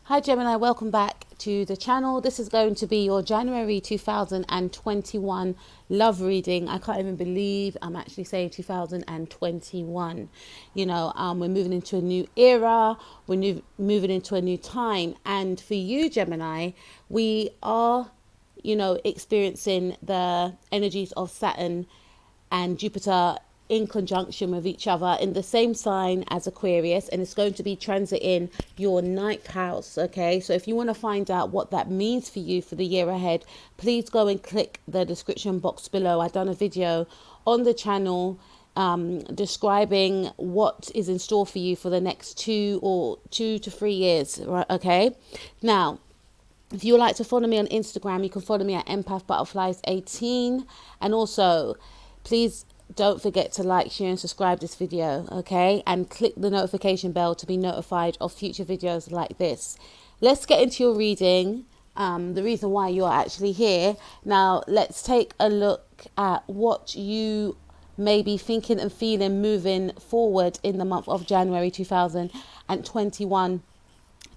Hi Gemini, welcome back to the channel. This is going to be your January 2021 love reading. I can't even believe I'm actually saying 2021. We're moving into a new era. We're moving into a new time. And for you, Gemini, we are, experiencing the energies of Saturn and Jupiter in conjunction with each other in the same sign as Aquarius, and it's going to be transiting your ninth house. Okay, so if you want to find out what that means for you for the year ahead, please go and click the description box below. I've done a video on the channel describing what is in store for you for the next 2 to 3 years, right? Okay, now if you would like to follow me on Instagram, you can follow me at empathbutterflies18, and also please don't forget to like, share and subscribe this video, okay? And click the notification bell to be notified of future videos like this. Let's get into your reading, the reason why you're actually here. Now, let's take a look at what you may be thinking and feeling moving forward in the month of January 2021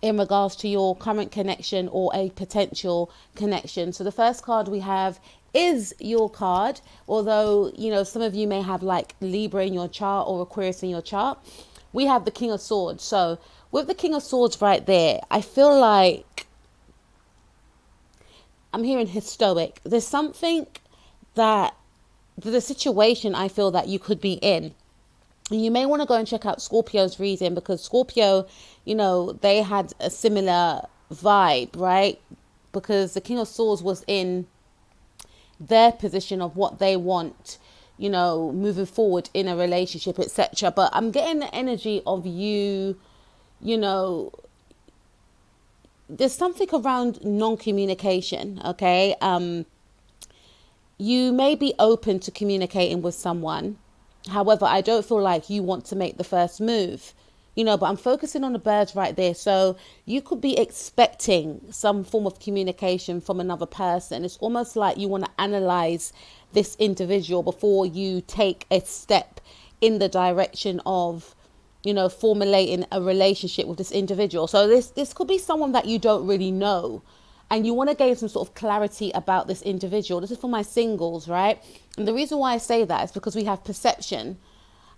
in regards to your current connection or a potential connection. So the first card we have is your card, although some of you may have like Libra in your chart or Aquarius in your chart. We have the King of Swords. So with the King of Swords right there, I feel like I'm hearing historic. There's something that the situation I feel that you could be in. And you may want to go and check out Scorpio's reading, because Scorpio, they had a similar vibe, right? Because the King of Swords was in their position of what they want, moving forward in a relationship, etc. But I'm getting the energy of you, there's something around non-communication, okay? You may be open to communicating with someone. However, I don't feel like you want to make the first move, but I'm focusing on the birds right there. So you could be expecting some form of communication from another person. It's almost like you want to analyze this individual before you take a step in the direction of, formulating a relationship with this individual. So this could be someone that you don't really know, and you want to gain some sort of clarity about this individual. This is for my singles, right? And the reason why I say that is because we have perception.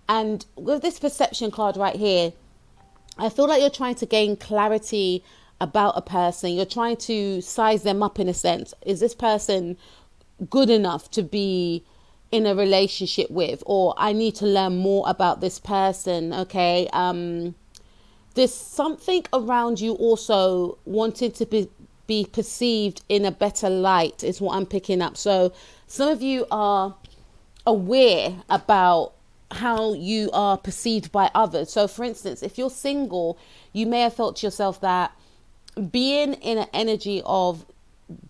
And with this perception card right here, I feel like you're trying to gain clarity about a person. You're trying to size them up in a sense. Is this person good enough to be in a relationship with? Or I need to learn more about this person, okay? There's something around you also wanting to be perceived in a better light is what I'm picking up. So some of you are aware about how you are perceived by others. So for instance, if you're single, you may have felt to yourself that being in an energy of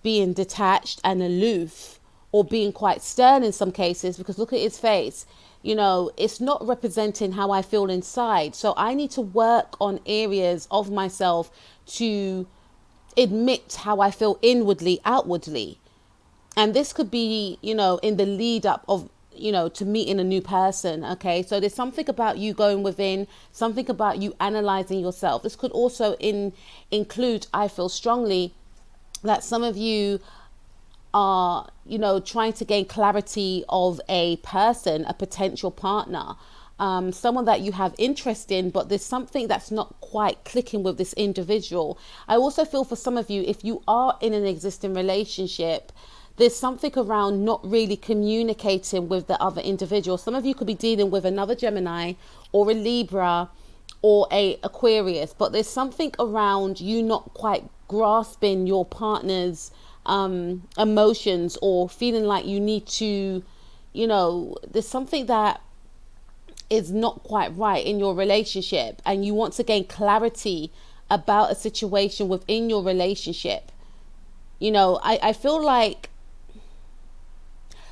being detached and aloof, or being quite stern in some cases, because look at his face, it's not representing how I feel inside. So I need to work on areas of myself to admit how I feel inwardly, outwardly. And this could be, in the lead up of, to meeting a new person. Okay. So there's something about you going within, something about you analyzing yourself. This could also include, I feel strongly, that some of you are, trying to gain clarity of a person, a potential partner, someone that you have interest in, but there's something that's not quite clicking with this individual. I also feel for some of you, if you are in an existing relationship, there's something around not really communicating with the other individual. Some of you could be dealing with another Gemini or a Libra or a Aquarius, but there's something around you not quite grasping your partner's emotions, or feeling like you need to, there's something that is not quite right in your relationship, and you want to gain clarity about a situation within your relationship. I feel like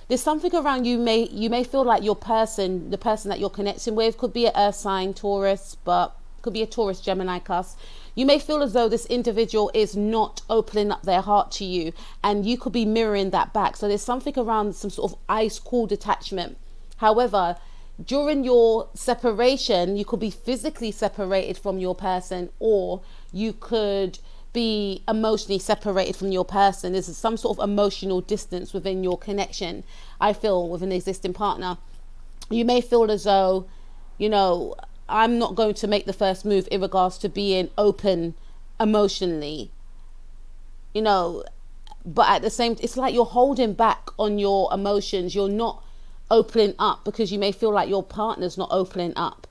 there's something around you may feel like the person that you're connecting with could be an earth sign, Taurus, but could be a Taurus, Gemini cusp. You may feel as though this individual is not opening up their heart to you, and you could be mirroring that back. So there's something around some sort of ice cool detachment. However, during your separation, you could be physically separated from your person, or you could be emotionally separated from your person. There's some sort of emotional distance within your connection, I feel, with an existing partner. You may feel as though, I'm not going to make the first move in regards to being open emotionally, but at the same, it's like you're holding back on your emotions. You're not opening up because you may feel like your partner's not opening up,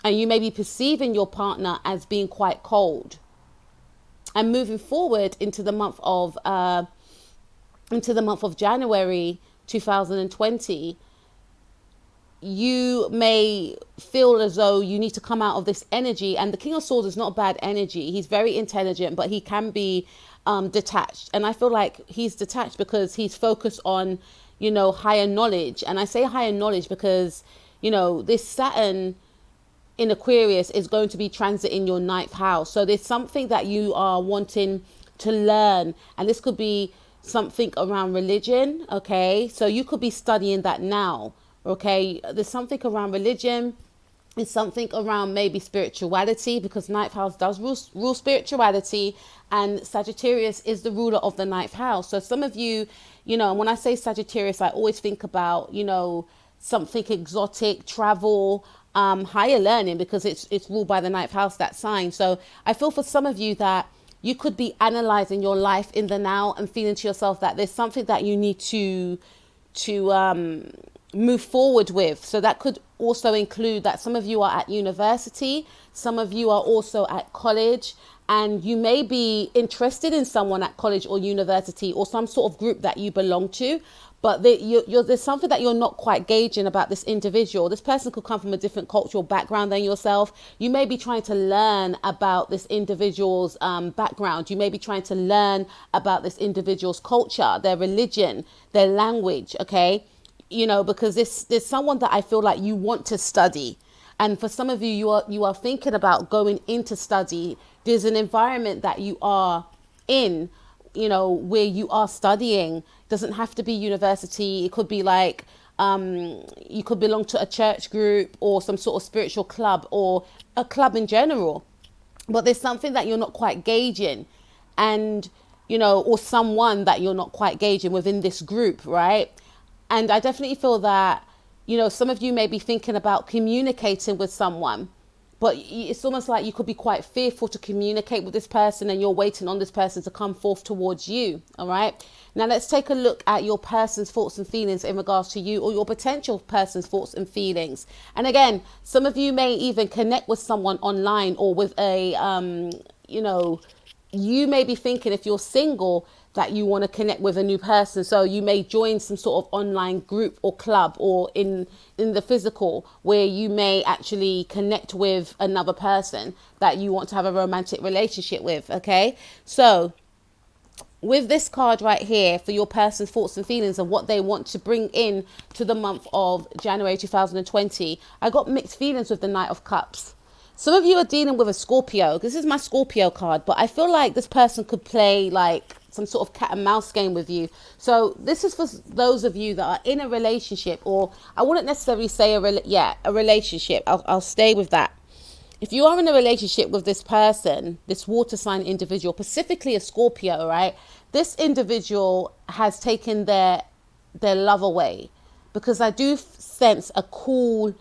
and you may be perceiving your partner as being quite cold. And moving forward into the month of January 2020, you may feel as though you need to come out of this energy. And the King of Swords is not a bad energy. He's very intelligent, but he can be detached. And I feel like he's detached because he's focused on, higher knowledge. And I say higher knowledge because, this Saturn in Aquarius is going to be transiting your 9th house. So there's something that you are wanting to learn. And this could be something around religion. Okay. So you could be studying that now. Okay, there's something around religion. It's something around maybe spirituality, because 9th house does rule spirituality, and Sagittarius is the ruler of the 9th house. So some of you, when I say Sagittarius, I always think about, something exotic, travel, higher learning, because it's ruled by the 9th house, that sign. So I feel for some of you that you could be analyzing your life in the now and feeling to yourself that there's something that you need to move forward with. So that could also include that some of you are at university, some of you are also at college, and you may be interested in someone at college or university or some sort of group that you belong to, but there's something that you're not quite gauging about this individual. This person could come from a different cultural background than yourself. You may be trying to learn about this individual's background. You may be trying to learn about this individual's culture, their religion, their language, okay? Because there's someone that I feel like you want to study. And for some of you, you are thinking about going into study. There's an environment that you are in, where you are studying. Doesn't have to be university. It could be like, you could belong to a church group or some sort of spiritual club or a club in general. But there's something that you're not quite gauging, and, or someone that you're not quite gauging within this group, right? And I definitely feel that, some of you may be thinking about communicating with someone, but it's almost like you could be quite fearful to communicate with this person, and you're waiting on this person to come forth towards you. All right. Now let's take a look at your person's thoughts and feelings in regards to you, or your potential person's thoughts and feelings. And again, some of you may even connect with someone online, or with a, you may be thinking, if you're single, that you want to connect with a new person. So you may join some sort of online group or club, or in the physical, where you may actually connect with another person that you want to have a romantic relationship with. Okay. So with this card right here, for your person's thoughts and feelings and what they want to bring in to the month of January 2020, I got mixed feelings with the Knight of Cups. Some of you are dealing with a Scorpio. This is my Scorpio card, but I feel like this person could play like some sort of cat and mouse game with you. So this is for those of you that are in a relationship, or I wouldn't necessarily say a relationship. I'll stay with that. If you are in a relationship with this person, this water sign individual, specifically a Scorpio, right? This individual has taken their love away, because I do sense a cool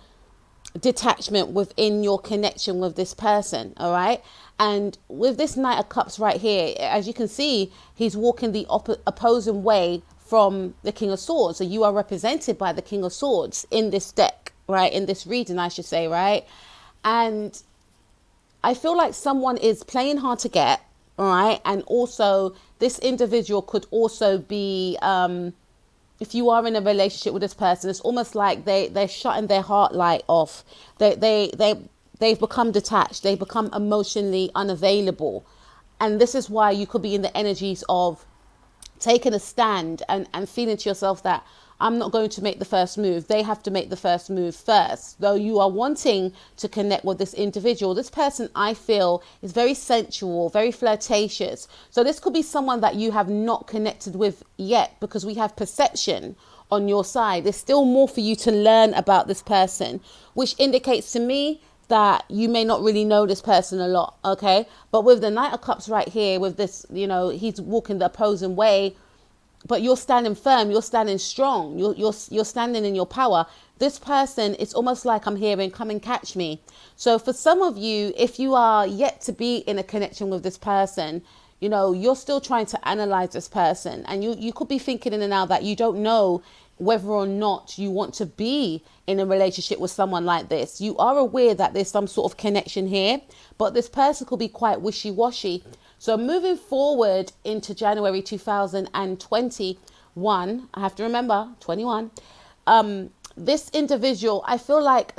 detachment within your connection with this person. All right. And with this Knight of Cups right here, as you can see, he's walking the opposing way from the King of Swords. So you are represented by the King of Swords in this deck, right? In this reading, I should say, right? And I feel like someone is playing hard to get, all right? And also this individual could also be, if you are in a relationship with this person, it's almost like they're shutting their heart light off. They've become detached. They've become emotionally unavailable. And this is why you could be in the energies of taking a stand and feeling to yourself that I'm not going to make the first move. They have to make the first move first. Though you are wanting to connect with this individual, this person, I feel, is very sensual, very flirtatious. So this could be someone that you have not connected with yet, because we have perception on your side. There's still more for you to learn about this person, which indicates to me that you may not really know this person a lot, okay? But with the Knight of Cups right here, with this, you know, he's walking the opposing way, but you're standing firm, you're standing strong, you're standing in your power. This person, it's almost like I'm hearing, come and catch me. So for some of you, if you are yet to be in a connection with this person, you know, you're still trying to analyze this person, and you could be thinking in and out that you don't know whether or not you want to be in a relationship with someone like this. You are aware that there's some sort of connection here, but this person could be quite wishy-washy. So moving forward into January 2021, I have to remember 21, this individual, I feel like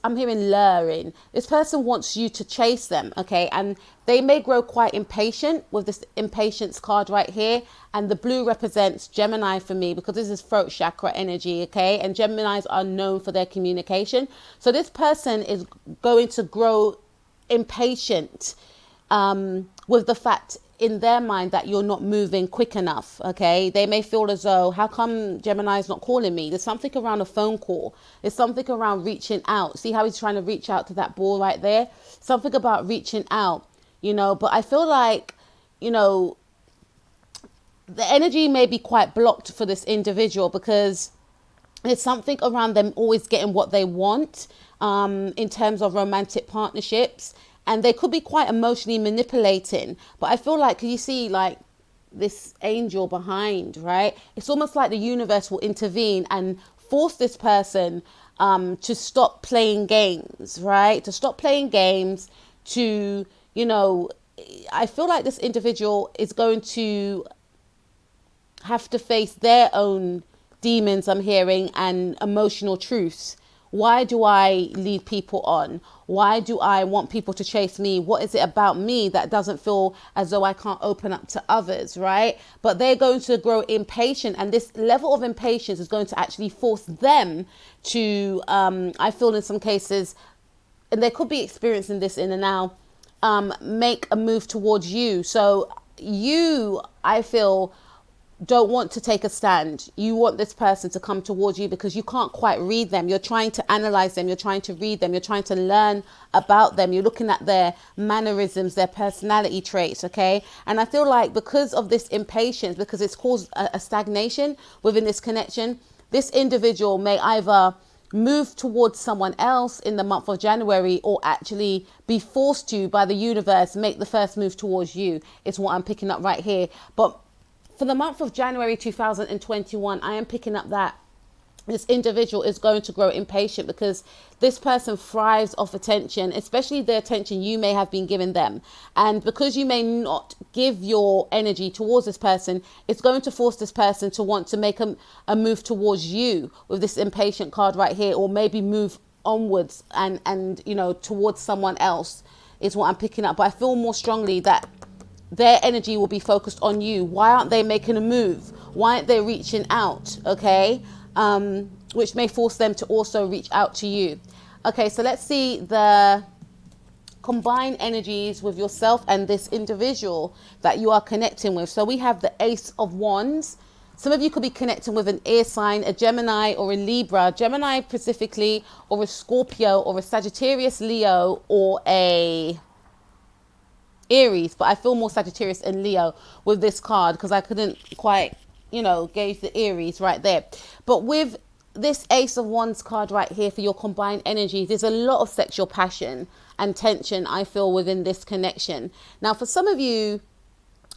I'm hearing luring. This person wants you to chase them, okay? And they may grow quite impatient with this impatience card right here. And the blue represents Gemini for me, because this is throat chakra energy, okay? And Geminis are known for their communication. So this person is going to grow impatient with the fact in their mind that you're not moving quick enough, okay? They may feel as though, how come Gemini's not calling me? There's something around a phone call. There's something around reaching out. See how he's trying to reach out to that ball right there? Something about reaching out, you know? But I feel like, you know, the energy may be quite blocked for this individual, because there's something around them always getting what they want in terms of romantic partnerships. And they could be quite emotionally manipulating. But I feel like, you see, like this angel behind, right? It's almost like the universe will intervene and force this person to stop playing games, right? To stop playing games, to, you know, I feel like this individual is going to have to face their own demons, I'm hearing, and emotional truths. Why do I lead people on? Why do I want people to chase me? What is it about me that doesn't feel as though I can't open up to others, right? But they're going to grow impatient, and this level of impatience is going to actually force them to, I feel in some cases, and they could be experiencing this in and now, make a move towards you. So you, I feel, don't want to take a stand. You want this person to come towards you because you can't quite read them. You're trying to analyze them. You're trying to read them. You're trying to learn about them. You're looking at their mannerisms, their personality traits, okay? And I feel like because of this impatience, because it's caused a stagnation within this connection, this individual may either move towards someone else in the month of January, or actually be forced to, by the universe, make the first move towards you. It's what I'm picking up right here. But for the month of January 2021, I am picking up that this individual is going to grow impatient, because this person thrives off attention, especially the attention you may have been giving them. And because you may not give your energy towards this person, it's going to force this person to want to make a move towards you with this impatient card right here, or maybe move onwards and you know, towards someone else is what I'm picking up. But I feel more strongly that their energy will be focused on you. Why aren't they making a move? Why aren't they reaching out? Okay. Which may force them to also reach out to you. Okay. So let's see the combined energies with yourself and this individual that you are connecting with. So we have the Ace of Wands. Some of you could be connecting with an air sign, a Gemini or a Libra, Gemini specifically, or a Scorpio, or a Sagittarius, Leo, or a Aries. But I feel more Sagittarius and Leo with this card, because I couldn't quite, you know, gauge the Aries right there. But with this Ace of Wands card right here for your combined energies, there's a lot of sexual passion and tension, I feel, within this connection. Now, for some of you,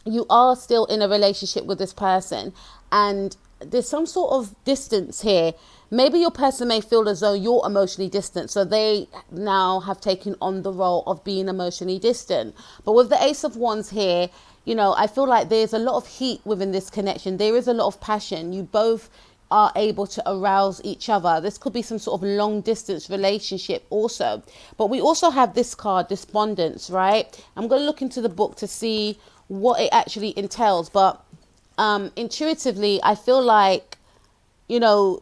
you are still in a relationship with this person, and there's some sort of distance here. Maybe your person may feel as though you're emotionally distant, so they now have taken on the role of being emotionally distant. But with the Ace of Wands here, you know, I feel like there's a lot of heat within this connection. There is a lot of passion. You both are able to arouse each other. This could be some sort of long distance relationship also. But we also have this card, Despondence, right? I'm going to look into the book to see what it actually entails. But intuitively, I feel like, you know,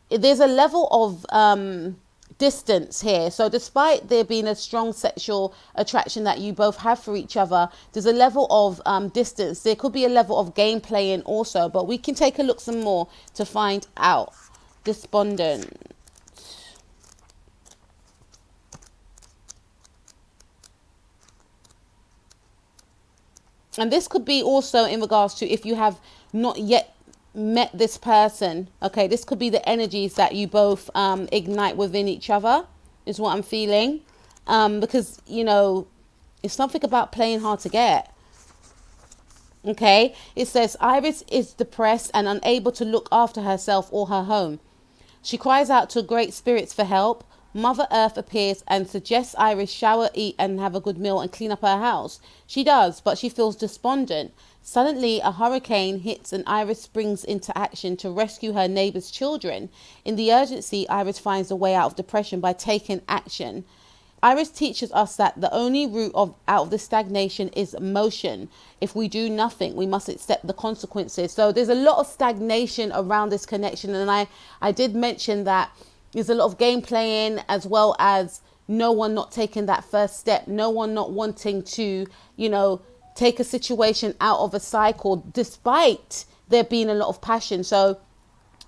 there's a level of distance here. So despite there being a strong sexual attraction that you both have for each other, there's a level of distance. There could be a level of game playing also, but we can take a look some more to find out. Despondent. And this could be also in regards to if you have not yet met this person. Okay, this could be the energies that you both ignite within each other, is what I'm feeling. Because, you know, it's something about playing hard to get. Okay, it says Iris is depressed and unable to look after herself or her home. She cries out to great spirits for help. Mother Earth appears and suggests Iris shower, eat and have a good meal and clean up her house. She does, but she feels despondent. Suddenly, a hurricane hits and Iris springs into action to rescue her neighbor's children. In the urgency, Iris finds a way out of depression by taking action. Iris teaches us that the only route out of the stagnation is motion. If we do nothing, we must accept the consequences. So there's a lot of stagnation around this connection. And I did mention that there's a lot of game playing, as well as no one not taking that first step. No one not wanting to, you know, take a situation out of a cycle, despite there being a lot of passion. So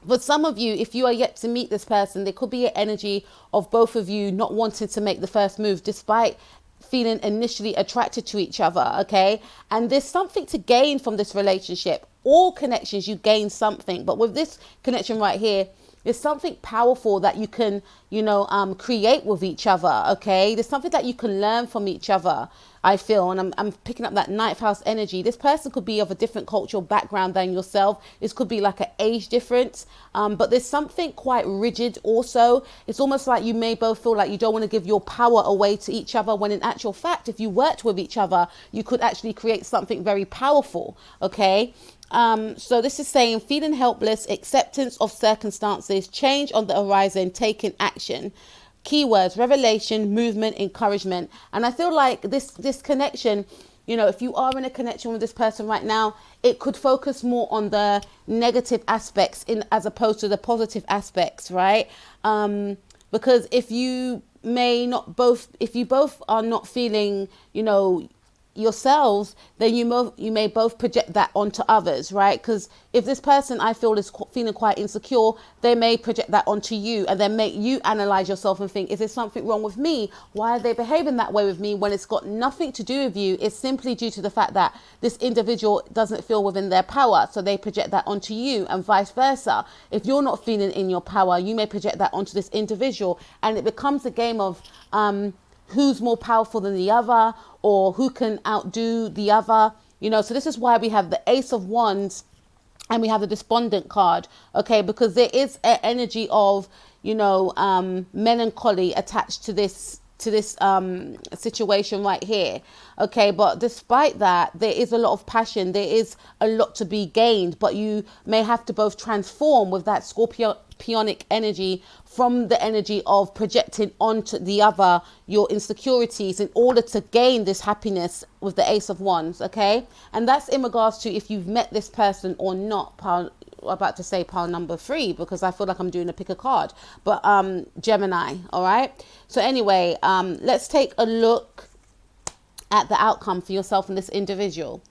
for some of you, if you are yet to meet this person, there could be an energy of both of you not wanting to make the first move, despite feeling initially attracted to each other. Okay. And there's something to gain from this relationship. All connections, you gain something. But with this connection right here, there's something powerful that you can, you know, create with each other. Okay. There's something that you can learn from each other, I feel. And I'm picking up that ninth house energy. This person could be of a different cultural background than yourself. This could be like an age difference. But there's something quite rigid also. It's almost like you may both feel like you don't want to give your power away to each other, when in actual fact, if you worked with each other, you could actually create something very powerful. Okay. So this is saying feeling helpless, acceptance of circumstances, change on the horizon, taking action. Keywords: revelation, movement, encouragement. And I feel like this connection, you know, if you are in a connection with this person right now, it could focus more on the negative aspects as opposed to the positive aspects, right? Because if you both are not feeling, you know, yourselves, then you may both project that onto others, right? Because if this person, I feel, is feeling quite insecure, they may project that onto you, and then make you analyze yourself and think, is there something wrong with me? Why are they behaving that way with me? When it's got nothing to do with you. It's simply due to the fact that this individual doesn't feel within their power, so they project that onto you, and vice versa. If you're not feeling in your power, you may project that onto this individual, and it becomes a game of who's more powerful than the other, or who can outdo the other, you know. So this is why we have the Ace of Wands and we have the Despondent card, okay? Because there is an energy of, you know, melancholy attached to this situation right here, okay? But despite that, there is a lot of passion, there is a lot to be gained, but you may have to both transform with that Scorpionic energy from the energy of projecting onto the other your insecurities in order to gain this happiness with the Ace of Wands, okay? And that's in regards to if you've met this person or not. I'm about to say pile number 3 because I feel like I'm doing a pick a card, but Gemini, all right? So anyway, let's take a look at the outcome for yourself and this individual.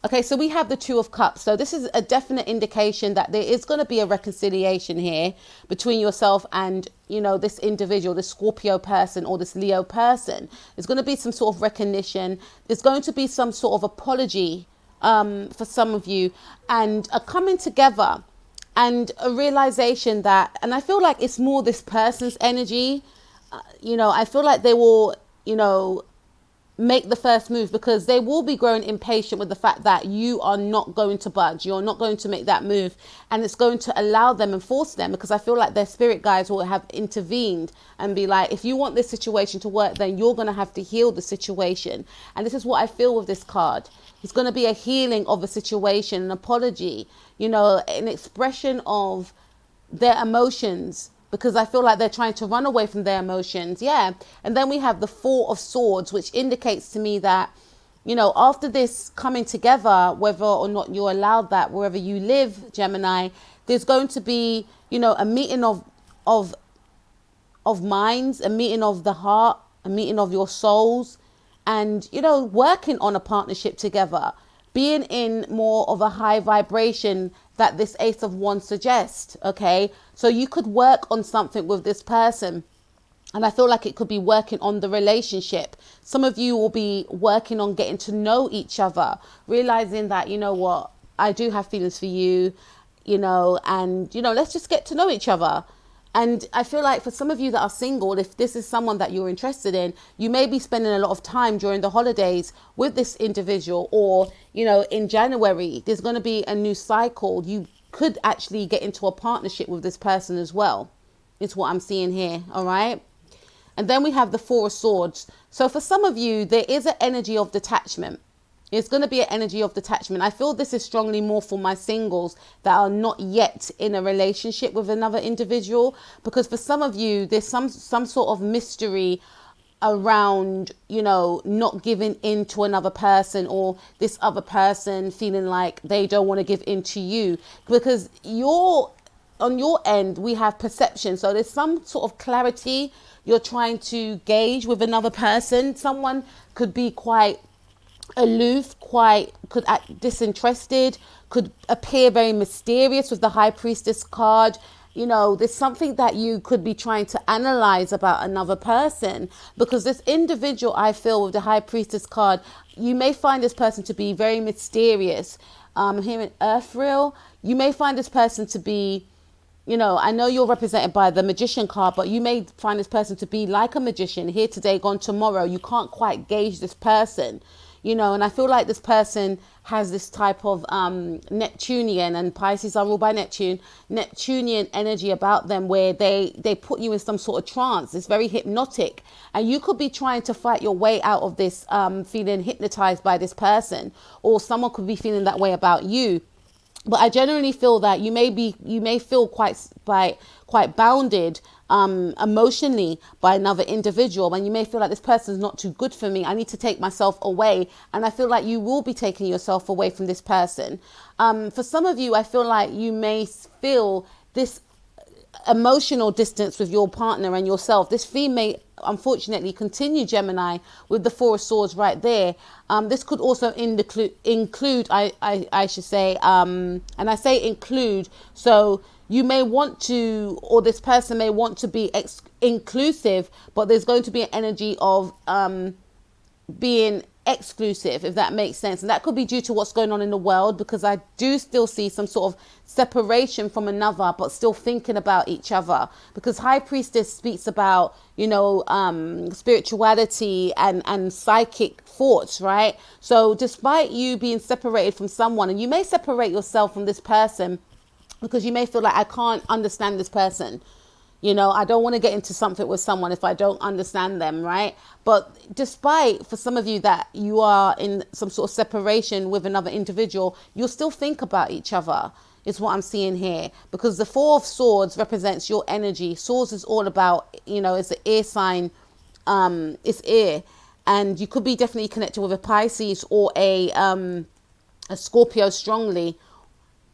Okay, so we have the Two of Cups. So this is a definite indication that there is going to be a reconciliation here between yourself and, you know, this individual, this Scorpio person or this Leo person. There's going to be some sort of recognition. There's going to be some sort of apology for some of you, and a coming together and a realization that, and I feel like it's more this person's energy. You know, I feel like they will, you know, make the first move because they will be growing impatient with the fact that you are not going to budge. You're not going to make that move, and it's going to allow them and force them, because I feel like their spirit guides will have intervened and be like, if you want this situation to work, then you're going to have to heal the situation. And this is what I feel with this card. It's going to be a healing of a situation, an apology, you know, an expression of their emotions, because I feel like they're trying to run away from their emotions. Yeah. And then we have the Four of Swords, which indicates to me that, you know, after this coming together, whether or not you're allowed that wherever you live, Gemini, there's going to be, you know, a meeting of minds, a meeting of the heart, a meeting of your souls, and, you know, working on a partnership together, being in more of a high vibration that this Ace of Wands suggests, okay? So you could work on something with this person. And I feel like it could be working on the relationship. Some of you will be working on getting to know each other, realizing that, you know what, I do have feelings for you, and, let's just get to know each other. And I feel like for some of you that are single, if this is someone that you're interested in, you may be spending a lot of time during the holidays with this individual, or, in January, there's going to be a new cycle. You could actually get into a partnership with this person as well. It's what I'm seeing here. All right. And then we have the Four of Swords. So for some of you, there is an energy of detachment. It's going to be an energy of detachment. I feel this is strongly more for my singles that are not yet in a relationship with another individual, because for some of you, there's some sort of mystery around, not giving in to another person, or this other person feeling like they don't want to give in to you, because on your end, we have perception. So there's some sort of clarity you're trying to gauge with another person. Someone could be quite aloof, could act disinterested, could appear very mysterious with the High Priestess card. There's something that you could be trying to analyze about another person, because this individual, I feel, with the High Priestess card, you may find this person to be very mysterious. Here in Earthreal, you may find this person to be, I know you're represented by the Magician card, but you may find this person to be like a magician, here today, gone tomorrow. You can't quite gauge this person, and I feel like this person has this type of Neptunian, and Pisces are ruled by Neptunian energy about them, where they put you in some sort of trance. It's very hypnotic, and you could be trying to fight your way out of this, feeling hypnotized by this person, or someone could be feeling that way about you. But I generally feel that you may feel quite bounded emotionally by another individual, and you may feel like this person is not too good for me. I need to take myself away, and I feel like you will be taking yourself away from this person. For some of you, I feel like you may feel this emotional distance with your partner and yourself. This theme may unfortunately continue, Gemini, with the Four of Swords right there. This could also include, I should say, and I say include, so you may want to, or this person may want to be inclusive, but there's going to be an energy of being exclusive, if that makes sense. And that could be due to what's going on in the world, because I do still see some sort of separation from another, but still thinking about each other, because High Priestess speaks about, spirituality and psychic thoughts, right? So despite you being separated from someone, and you may separate yourself from this person because you may feel like, I can't understand this person. I don't want to get into something with someone if I don't understand them, right? But despite, for some of you, that you are in some sort of separation with another individual, you'll still think about each other, is what I'm seeing here. Because the Four of Swords represents your energy. Swords is all about, it's an air sign, it's air. And you could be definitely connected with a Pisces or a Scorpio strongly,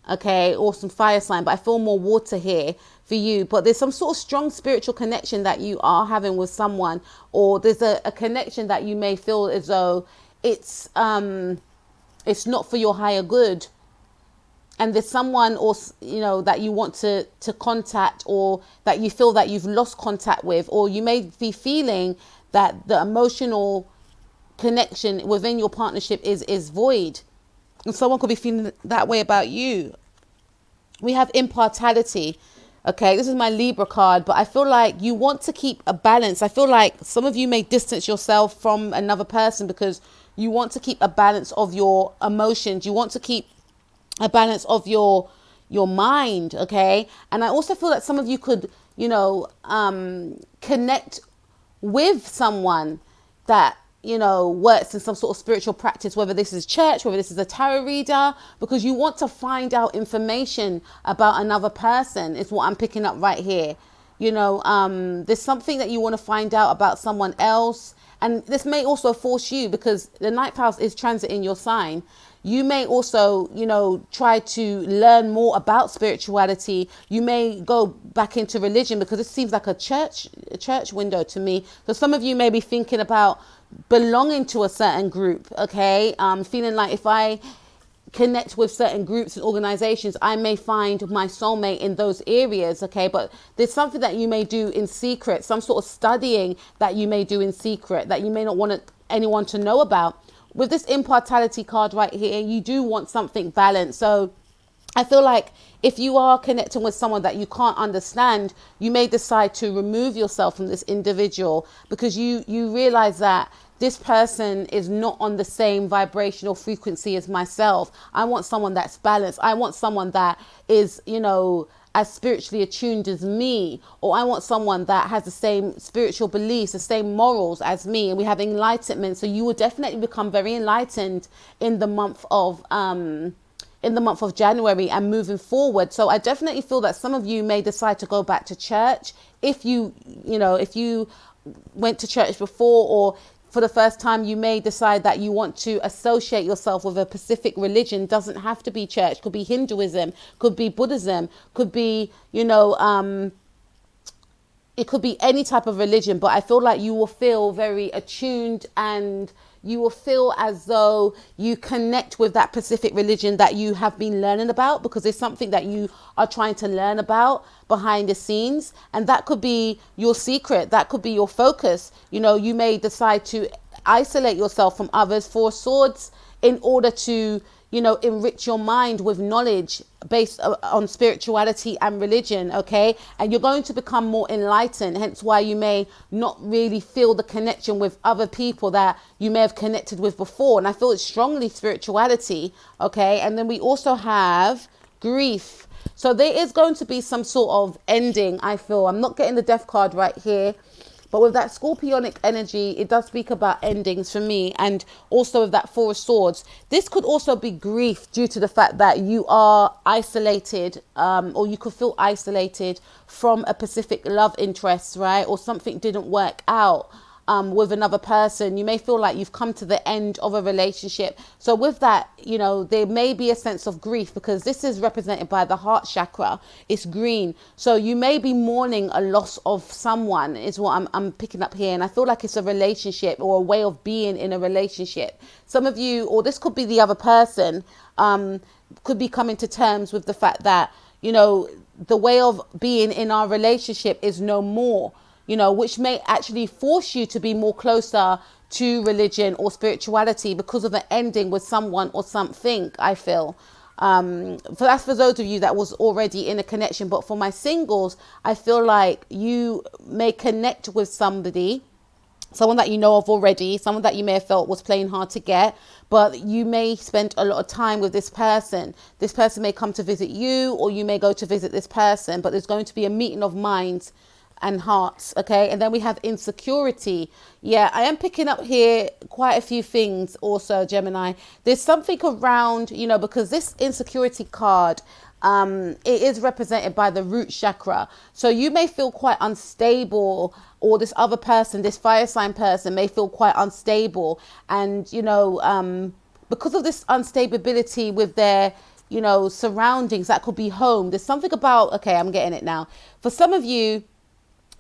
okay, or some fire sign, but I feel more water here for you. But there's some sort of strong spiritual connection that you are having with someone, or there's a connection that you may feel as though it's not for your higher good, and there's someone, or that you want to contact, or that you feel that you've lost contact with, or you may be feeling that the emotional connection within your partnership is void. And someone could be feeling that way about you. We have impartiality. Okay, this is my Libra card, but I feel like you want to keep a balance. I feel like some of you may distance yourself from another person because you want to keep a balance of your emotions. You want to keep a balance of your mind, okay? And I also feel that some of you could, connect with someone that works in some sort of spiritual practice, whether this is church, whether this is a tarot reader, because you want to find out information about another person, is what I'm picking up right here. There's something that you want to find out about someone else. And this may also force you, because the ninth house is transiting your sign. You may also, try to learn more about spirituality. You may go back into religion, because it seems like a church window to me. So some of you may be thinking about belonging to a certain group, okay? Feeling like, if I connect with certain groups and organizations, I may find my soulmate in those areas, okay? But there's something that you may do in secret, some sort of studying that you may do in secret that you may not want anyone to know about. With this impartiality card right here, you do want something balanced. So I feel like if you are connecting with someone that you can't understand, you may decide to remove yourself from this individual because you realize that this person is not on the same vibrational frequency as myself. I want someone that's balanced. I want someone that is, you know, as spiritually attuned as me, or I want someone that has the same spiritual beliefs, the same morals as me, and we have enlightenment. So you will definitely become very enlightened in the month of January and moving forward. So I definitely feel that some of you may decide to go back to church if you went to church before, or for the first time, you may decide that you want to associate yourself with a specific religion. Doesn't have to be church, could be Hinduism, could be Buddhism, could be, it could be any type of religion. But I feel like you will feel very attuned and you will feel as though you connect with that specific religion that you have been learning about, because there's something that you are trying to learn about behind the scenes. And that could be your secret. That could be your focus. You know, you may decide to isolate yourself from others, Four Swords, in order to, enrich your mind with knowledge based on spirituality and religion, okay? And you're going to become more enlightened, hence why you may not really feel the connection with other people that you may have connected with before. And I feel it's strongly spirituality, okay? And then we also have grief. So there is going to be some sort of ending, I feel. I'm not getting the death card right here. But with that scorpionic energy, it does speak about endings for me. And also with that Four of Swords, this could also be grief due to the fact that you are isolated, or you could feel isolated from a specific love interest, right? Or something didn't work out with another person. You may feel like you've come to the end of a relationship. So with that, there may be a sense of grief, because this is represented by the heart chakra. It's green. So you may be mourning a loss of someone, is what I'm picking up here. And I feel like it's a relationship or a way of being in a relationship. Some of you, or this could be the other person, could be coming to terms with the fact that, the way of being in our relationship is no more. Which may actually force you to be more closer to religion or spirituality because of an ending with someone or something, I feel. That's for those of you that was already in a connection. But for my singles, I feel like you may connect with somebody, someone that you know of already, someone that you may have felt was playing hard to get, but you may spend a lot of time with this person. This person may come to visit you, or you may go to visit this person, but there's going to be a meeting of minds and hearts, okay? And then we have insecurity. Yeah, I am picking up here quite a few things also, Gemini. There's something around, because this insecurity card, it is represented by the root chakra. So you may feel quite unstable, or this other person, this fire sign person, may feel quite unstable. And, because of this instability with their surroundings, that could be home. There's something about, okay, I'm getting it now. For some of you,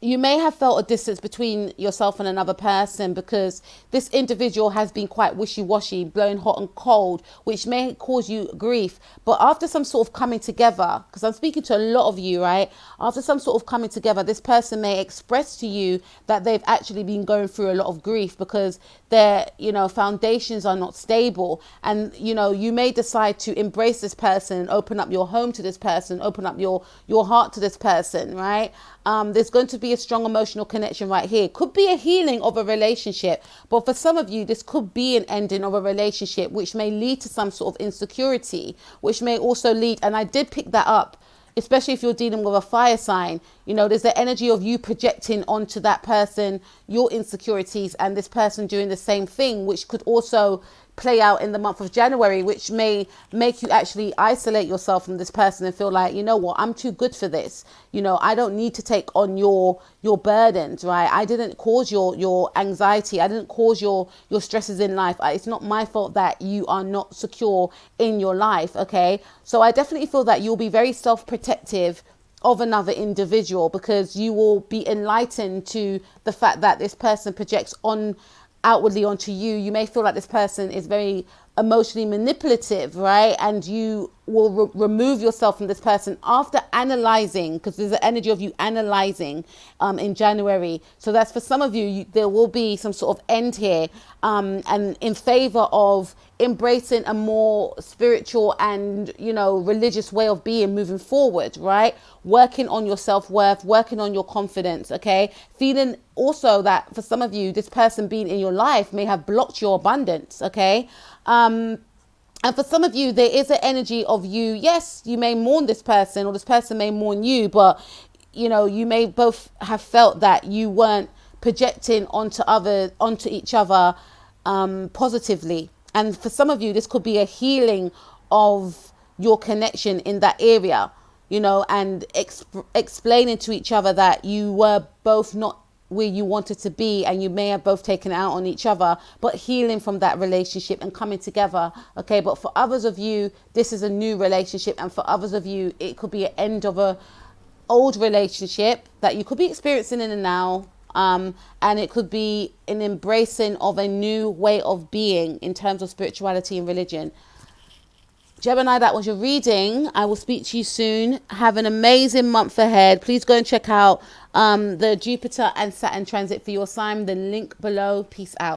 you may have felt a distance between yourself and another person because this individual has been quite wishy-washy, blowing hot and cold, which may cause you grief. But after some sort of coming together, because I'm speaking to a lot of you, right? After some sort of coming together, this person may express to you that they've actually been going through a lot of grief because their, foundations are not stable. And, you may decide to embrace this person, open up your home to this person, open up your heart to this person, right? There's going to be a strong emotional connection right here. Could be a healing of a relationship, but for some of you, this could be an ending of a relationship, which may lead to some sort of insecurity, which may also lead, and I did pick that up, especially if you're dealing with a fire sign, there's the energy of you projecting onto that person your insecurities, and this person doing the same thing, which could also play out in the month of January, which may make you actually isolate yourself from this person and feel like, I'm too good for this. I don't need to take on your burdens, right? I didn't cause your anxiety. I didn't cause your stresses in life. It's not my fault that you are not secure in your life, okay? So I definitely feel that you'll be very self-protective of another individual because you will be enlightened to the fact that this person projects outwardly onto you. You may feel like this person is very emotionally manipulative, right? And you will remove yourself from this person after analyzing, because there's an energy of you analyzing in January. So that's for some of you, there will be some sort of end here, and in favor of embracing a more spiritual and, you know, religious way of being moving forward, right? Working on your self-worth, working on your confidence, okay? Feeling also that for some of you, this person being in your life may have blocked your abundance, okay? And for some of you, there is an energy of you, yes, you may mourn this person or this person may mourn you, but, you know, you may both have felt that you weren't projecting onto each other positively. And for some of you, this could be a healing of your connection in that area, you know, and explaining to each other that you were both not where you wanted to be, and you may have both taken out on each other, but healing from that relationship and coming together, okay? But for others of you, this is a new relationship, and for others of you, it could be an end of a old relationship that you could be experiencing in the now, and it could be an embracing of a new way of being in terms of spirituality and religion. Gemini, that was your reading. I will speak to you soon. Have an amazing month ahead. Please go and check out the Jupiter and Saturn transit for your sign. The link below. Peace out.